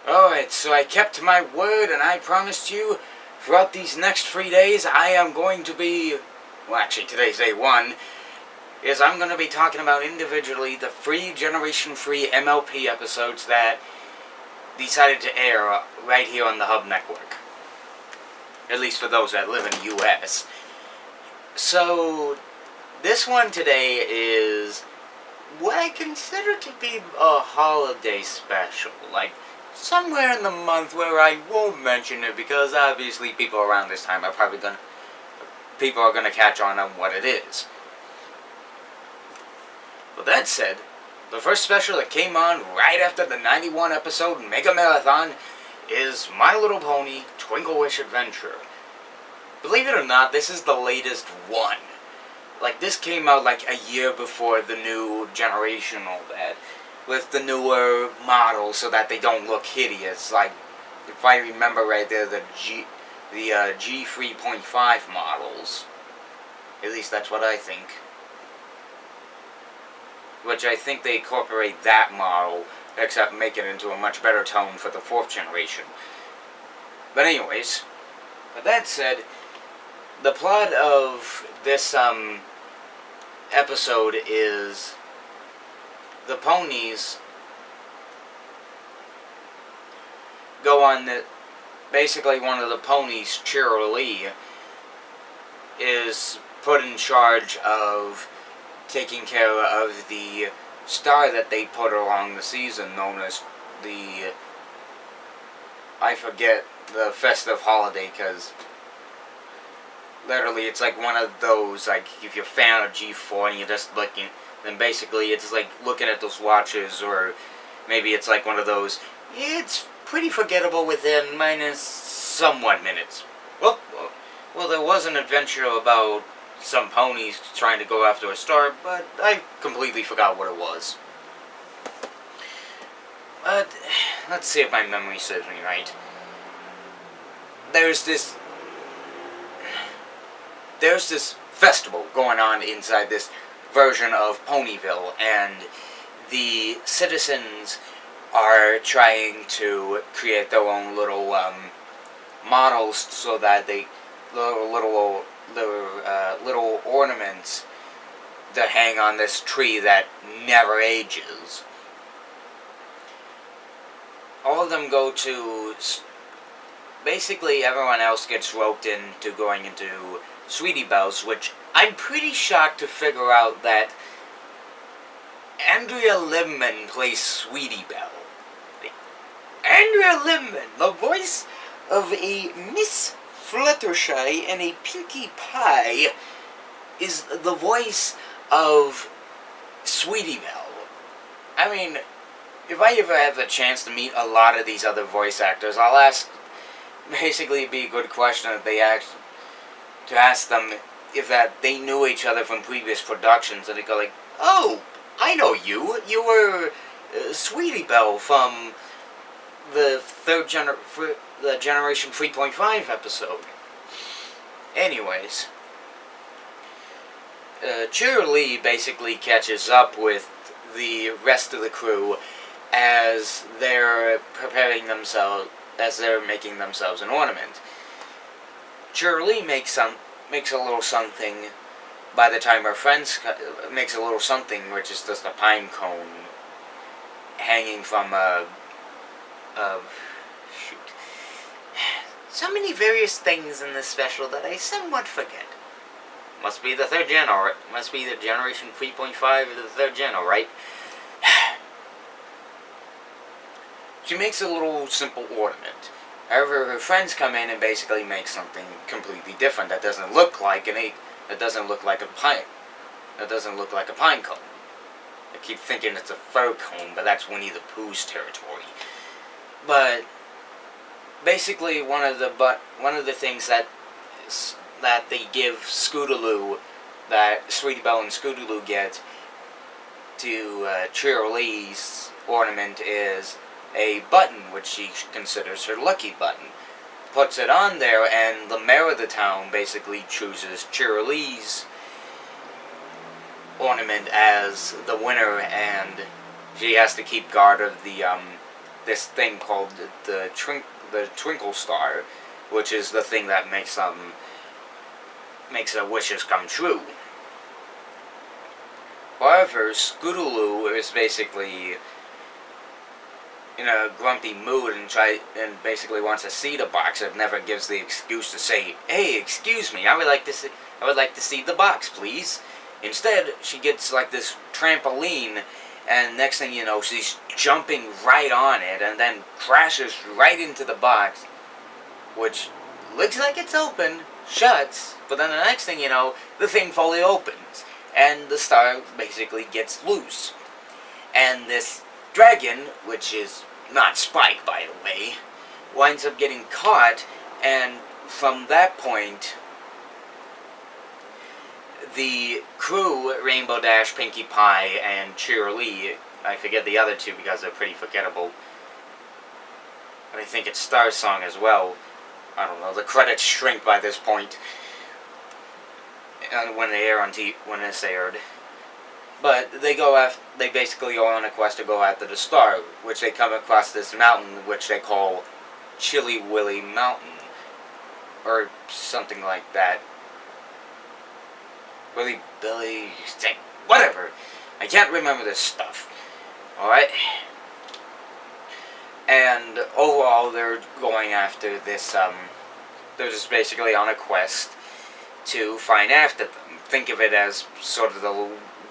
Alright, so I kept my word and I promised you throughout these next 3 days I am going to be, well actually today's day 1, is I'm going to be talking about individually the 3 Generation 3 MLP episodes that decided to air right here on the Hub Network. At least for those that live in the US. So, this one today is what I consider to be a holiday special. Like, somewhere in the month where I won't mention it because obviously people around this time are probably people are gonna catch on what it is. With that said, the first special that came on right after the 91 episode Mega Marathon is My Little Pony Twinkle Wish Adventure. Believe it or not, this is the latest one. Like, this came out like a year before the new generation and all that, with the newer models so that they don't look hideous. Like, if I remember right, they're the G3.5 models. At least that's what I think. Which I think they incorporate that model, except make it into a much better tone for the 4th generation. But anyways, with that said, the plot of this episode is the ponies go on the... Basically, one of the ponies, Cheerilee, is put in charge of taking care of the star that they put along the season, known as the... I forget the festive holiday, because literally it's like one of those, like, if you're a fan of G4 and you're just looking, then basically it's like looking at those watches, or maybe it's like one of those, it's pretty forgettable within minus somewhat minutes. Well, there was an adventure about some ponies trying to go after a star, but I completely forgot what it was. But, let's see if my memory serves me right. There's this festival going on inside this version of Ponyville, and the citizens are trying to create their own little models so that they little ornaments that hang on this tree that never ages. All of them go to... Basically, everyone else gets roped into going into Sweetie Belle's, which I'm pretty shocked to figure out that Andrea Libman plays Sweetie Belle. Andrea Libman, the voice of a Miss Fluttershy and a Pinkie Pie, is the voice of Sweetie Belle. I mean, if I ever have a chance to meet a lot of these other voice actors, I'll ask... Basically, it'd be a good question if they to ask them if that they knew each other from previous productions, and they go like, "Oh, I know you. You were Sweetie Belle from the Generation 3.5 episode." Anyways, Cheerilee basically catches up with the rest of the crew as they're preparing themselves, as they're making themselves an ornament. Cheerilee makes a little something by the time her friends makes a little something, which is just a pine cone hanging from shoot. So many various things in this special that I somewhat forget. Must be the 3rd gen, or must be the Generation 3.5 of the 3rd gen, alright? She makes a little simple ornament. However, her friends come in and basically make something completely different that doesn't look like a pine. That doesn't look like a pine cone. I keep thinking it's a fir cone, but that's Winnie the Pooh's territory. But basically, one of the things that they give Scootaloo, that Sweetie Belle and Scootaloo get to Cheerilee's ornament, is a button, which she considers her lucky button. Puts it on there, and the mayor of the town basically chooses Cheerilee's ornament as the winner, and she has to keep guard of the this thing called the Twinkle star, which is the thing that makes the wishes come true. However, Scootaloo is basically in a grumpy mood and basically wants to see the box. It never gives the excuse to say, "Hey, excuse me, I would like to see the box, please." Instead, she gets like this trampoline, and next thing you know, she's jumping right on it, and then crashes right into the box, which looks like it's open, shuts, but then the next thing you know, the thing fully opens, and the star basically gets loose. And this dragon, which is not Spike, by the way, winds up getting caught, and from that point, the crew, Rainbow Dash, Pinkie Pie, and Cheerilee, I forget the other two because they're pretty forgettable, but I think it's Star Song as well. I don't know, the credits shrink by this point, when they air when it's aired. But they basically go on a quest to go after the star, which they come across this mountain, which they call Chilly Willy Mountain, or something like that. Willy Billy, whatever. I can't remember this stuff. Alright? And overall, they're going after this, they're just basically on a quest to find after them. Think of it as sort of the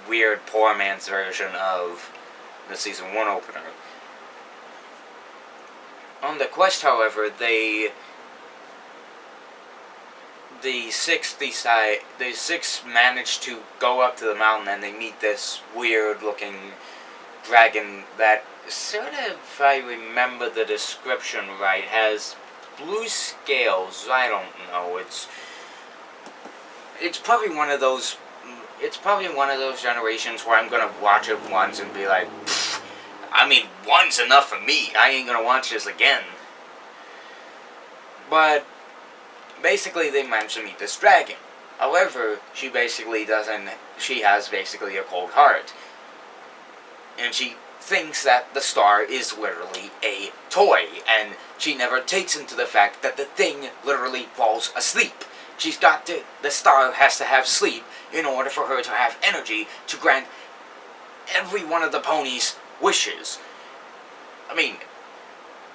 weird poor man's version of the Season 1 opener. On the quest, however, the six manage to go up to the mountain, and they meet this weird-looking dragon that sort of, if I remember the description right, has blue scales. I don't know. It's probably one of those. It's probably one of those generations where I'm gonna watch it once and be like, I mean, one's enough for me. I ain't gonna watch this again. But basically, they managed to meet this dragon. However, she has basically a cold heart. And she thinks that the star is literally a toy, and she never takes into the fact that the thing literally falls asleep. The star has to have sleep in order for her to have energy to grant every one of the ponies' wishes. I mean,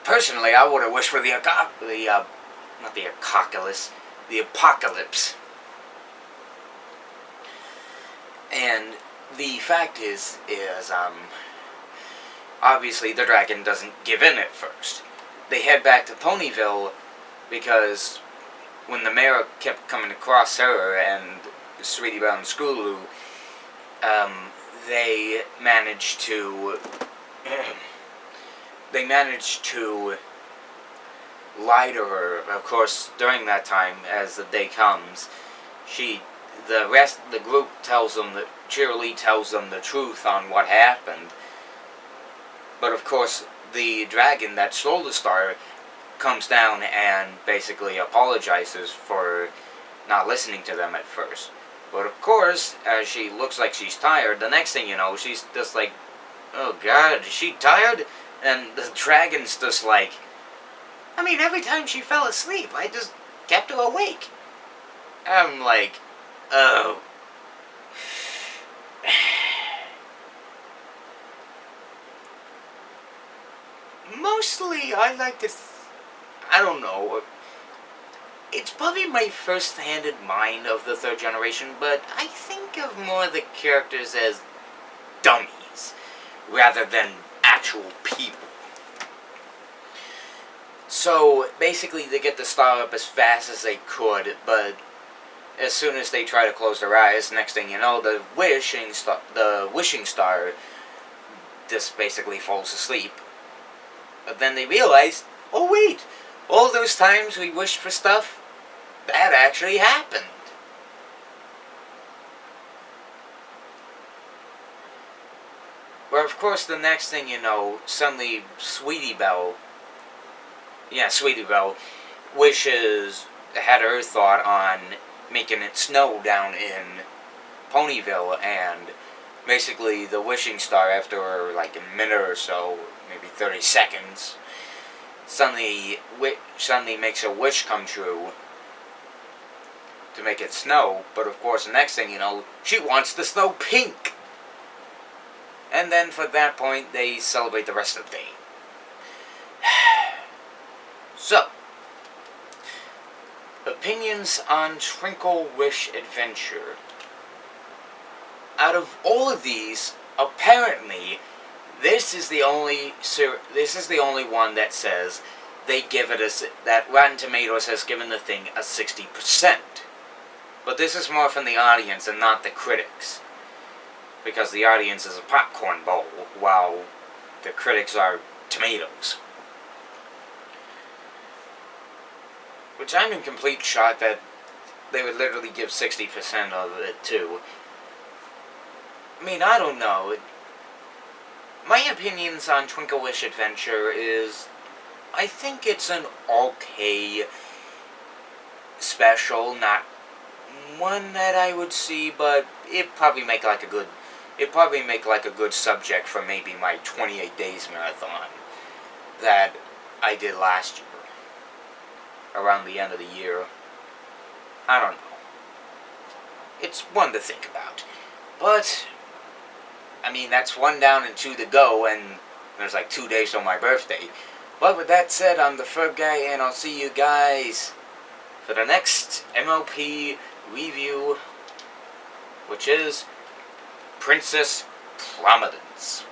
personally, I would have wished for the apocalypse. And the fact is, obviously the dragon doesn't give in at first. They head back to Ponyville because when the mayor kept coming across her and Sweetie Belle and Scootaloo, they managed to lie to her. Of course, during that time, as the day comes, the group tells them that Cheerilee tells them the truth on what happened. But of course, the dragon that stole the star comes down and basically apologizes for not listening to them at first. But of course, as she looks like she's tired, the next thing you know, she's just like, oh god, is she tired? And the dragon's just like, I mean, every time she fell asleep, I just kept her awake. I'm like, oh. Mostly, I like to, I don't know, it's probably my first-hand in mind of the third generation, but I think of more of the characters as dummies, rather than actual people. So, basically, they get the star up as fast as they could, but as soon as they try to close their eyes, next thing you know, the wishing star just basically falls asleep. But then they realize, oh wait, all those times we wished for stuff, that actually happened. Well, of course, the next thing you know, suddenly Sweetie Belle had her thought on making it snow down in Ponyville, and basically the wishing star, after like a minute or so, maybe 30 seconds, suddenly makes a wish come true to make it snow, but of course the next thing you know, she wants the snow pink. And then for that point, they celebrate the rest of the day. So, opinions on Twinkle Wish Adventure. Out of all of these, apparently, this is the only one that says they give it that Rotten Tomatoes has given the thing a 60%. But this is more from the audience and not the critics, because the audience is a popcorn bowl, while the critics are tomatoes. Which I'm in complete shock that they would literally give 60% of it to. I mean, I don't know. My opinions on Twinkle Wish Adventure is, I think it's an okay special, not one that I would see, but it'd probably make like a good subject for maybe my 28 days marathon that I did last year, around the end of the year. I don't know. It's one to think about. But, I mean, that's one down and two to go, and there's like 2 days till my birthday. But with that said, I'm the Ferb Guy, and I'll see you guys for the next MLP review, which is Princess Prominence.